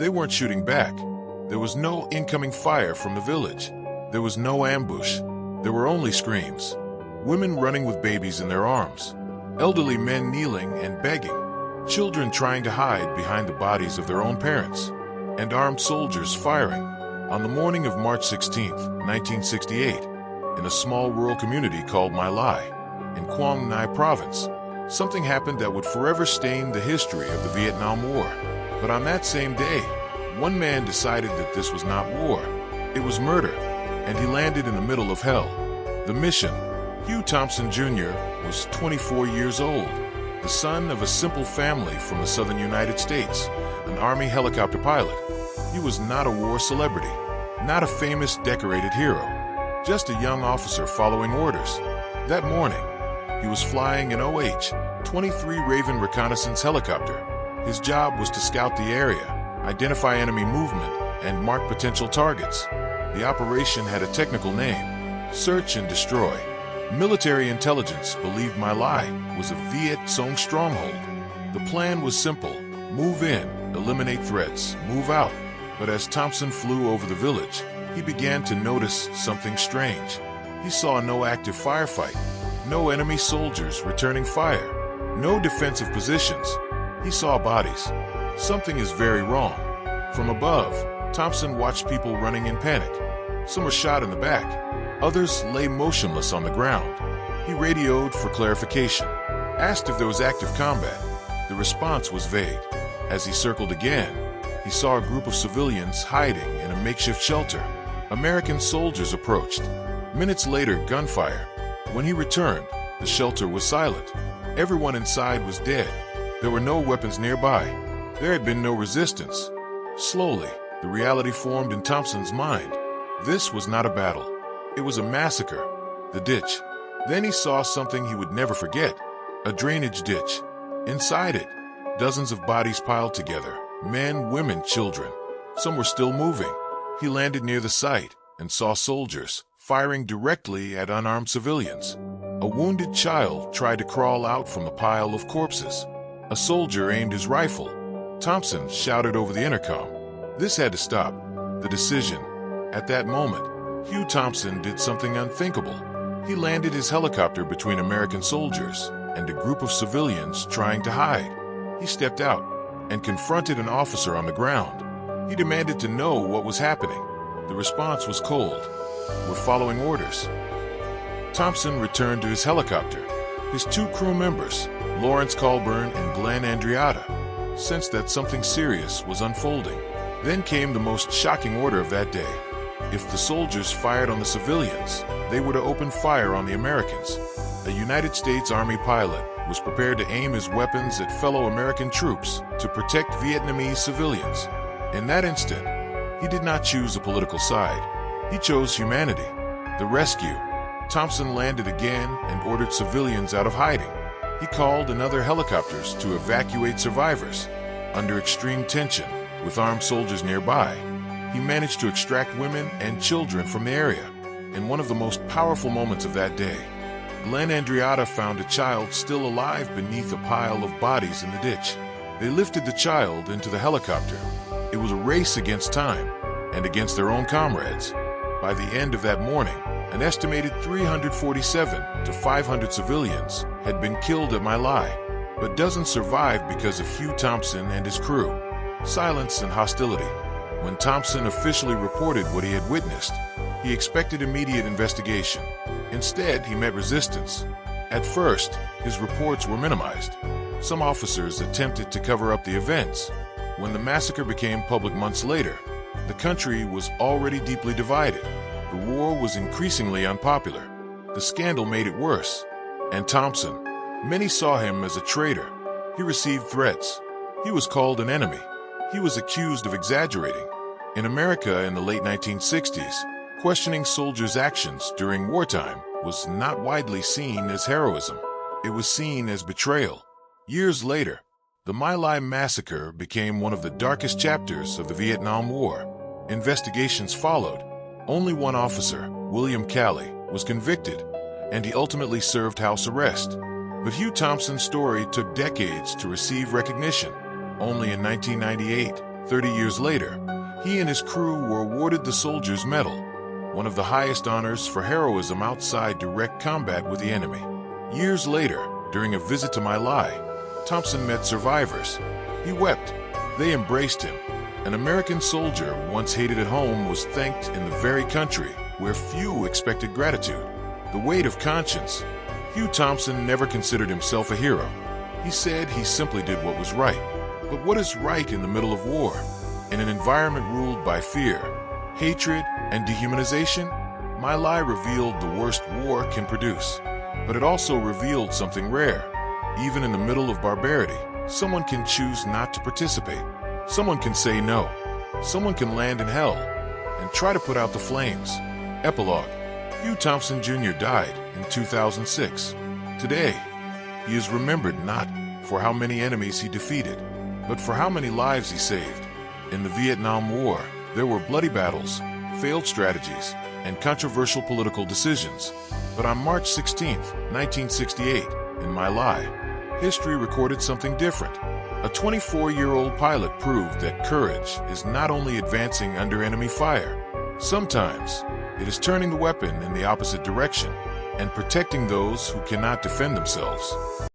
They weren't shooting back. There was no incoming fire from the village. There was no ambush. There were only screams. Women running with babies in their arms. Elderly men kneeling and begging. Children trying to hide behind the bodies of their own parents. And armed soldiers firing. On the morning of March 16, 1968, in a small rural community called My Lai, in Quang Ngai Province, something happened that would forever stain the history of the Vietnam War. But on that same day, one man decided that this was not war. It was murder, and he landed in the middle of hell. The mission. Hugh Thompson Jr. was 24 years old, the son of a simple family from the southern United States, an Army helicopter pilot. He was not a war celebrity, not a famous decorated hero, just a young officer following orders. That morning, he was flying an OH-23 Raven reconnaissance helicopter. His job was to scout the area, identify enemy movement, and mark potential targets. The operation had a technical name: Search and Destroy. Military intelligence believed My Lai was a Viet Cong stronghold. The plan was simple: move in, eliminate threats, move out. But as Thompson flew over the village, he began to notice something strange. He saw no active firefight, no enemy soldiers returning fire, no defensive positions. He saw bodies. Something is very wrong. From above, Thompson watched people running in panic. Some were shot in the back. Others lay motionless on the ground. He radioed for clarification, asked if there was active combat. The response was vague. As he circled again, he saw a group of civilians hiding in a makeshift shelter. American soldiers approached. Minutes later, gunfire. When he returned, the shelter was silent. Everyone inside was dead. There were no weapons nearby. There had been no resistance. Slowly, the reality formed in Thompson's mind. This was not a battle. It was a massacre. The ditch. Then he saw something he would never forget. A drainage ditch. Inside it, dozens of bodies piled together. Men, women, children. Some were still moving. He landed near the site and saw soldiers firing directly at unarmed civilians. A wounded child tried to crawl out from the pile of corpses. A soldier aimed his rifle. Thompson shouted over the intercom. This had to stop. The decision. At that moment, Hugh Thompson did something unthinkable. He landed his helicopter between American soldiers and a group of civilians trying to hide. He stepped out and confronted an officer on the ground. He demanded to know what was happening. The response was cold. We're following orders. Thompson returned to his helicopter. His two crew members, Lawrence Colburn and Glenn Andreatta, sensed that something serious was unfolding. Then came the most shocking order of that day. If the soldiers fired on the civilians, they were to open fire on the Americans. A United States Army pilot was prepared to aim his weapons at fellow American troops to protect Vietnamese civilians. In that instant, he did not choose a political side. He chose humanity. The rescue. Thompson landed again and ordered civilians out of hiding. He called in other helicopters to evacuate survivors. Under extreme tension, with armed soldiers nearby, he managed to extract women and children from the area. In one of the most powerful moments of that day, Glenn Andreatta found a child still alive beneath a pile of bodies in the ditch. They lifted the child into the helicopter. It was a race against time and against their own comrades. By the end of that morning, an estimated 347 to 500 civilians had been killed at My Lai, but dozens survived because of Hugh Thompson and his crew. Silence and hostility. When Thompson officially reported what he had witnessed, he expected immediate investigation. Instead, he met resistance. At first, his reports were minimized. Some officers attempted to cover up the events. When the massacre became public months later, the country was already deeply divided. The war was increasingly unpopular. The scandal made it worse. And Thompson, many saw him as a traitor. He received threats. He was called an enemy. He was accused of exaggerating. In America in the late 1960s, questioning soldiers' actions during wartime was not widely seen as heroism. It was seen as betrayal. Years later, the My Lai massacre became one of the darkest chapters of the Vietnam War. Investigations followed. Only one officer, William Calley, was convicted, and he ultimately served house arrest. But Hugh Thompson's story took decades to receive recognition. Only in 1998, 30 years later, he and his crew were awarded the Soldier's Medal, one of the highest honors for heroism outside direct combat with the enemy. Years later, during a visit to My Lai, Thompson met survivors. He wept. They embraced him. An American soldier once hated at home was thanked in the very country where few expected gratitude. The weight of conscience. Hugh Thompson never considered himself a hero. He said he simply did what was right. But what is right in the middle of war? In an environment ruled by fear, hatred, and dehumanization? My Lai revealed the worst war can produce. But it also revealed something rare. Even in the middle of barbarity, someone can choose not to participate. Someone can say no. Someone can land in hell and try to put out the flames. Epilogue. Hugh Thompson Jr. died in 2006. Today, he is remembered not for how many enemies he defeated, but for how many lives he saved. In the Vietnam War, there were bloody battles, failed strategies, and controversial political decisions. But on March 16, 1968, in My Lai, history recorded something different. A 24-year-old pilot proved that courage is not only advancing under enemy fire. Sometimes, it is turning the weapon in the opposite direction and protecting those who cannot defend themselves.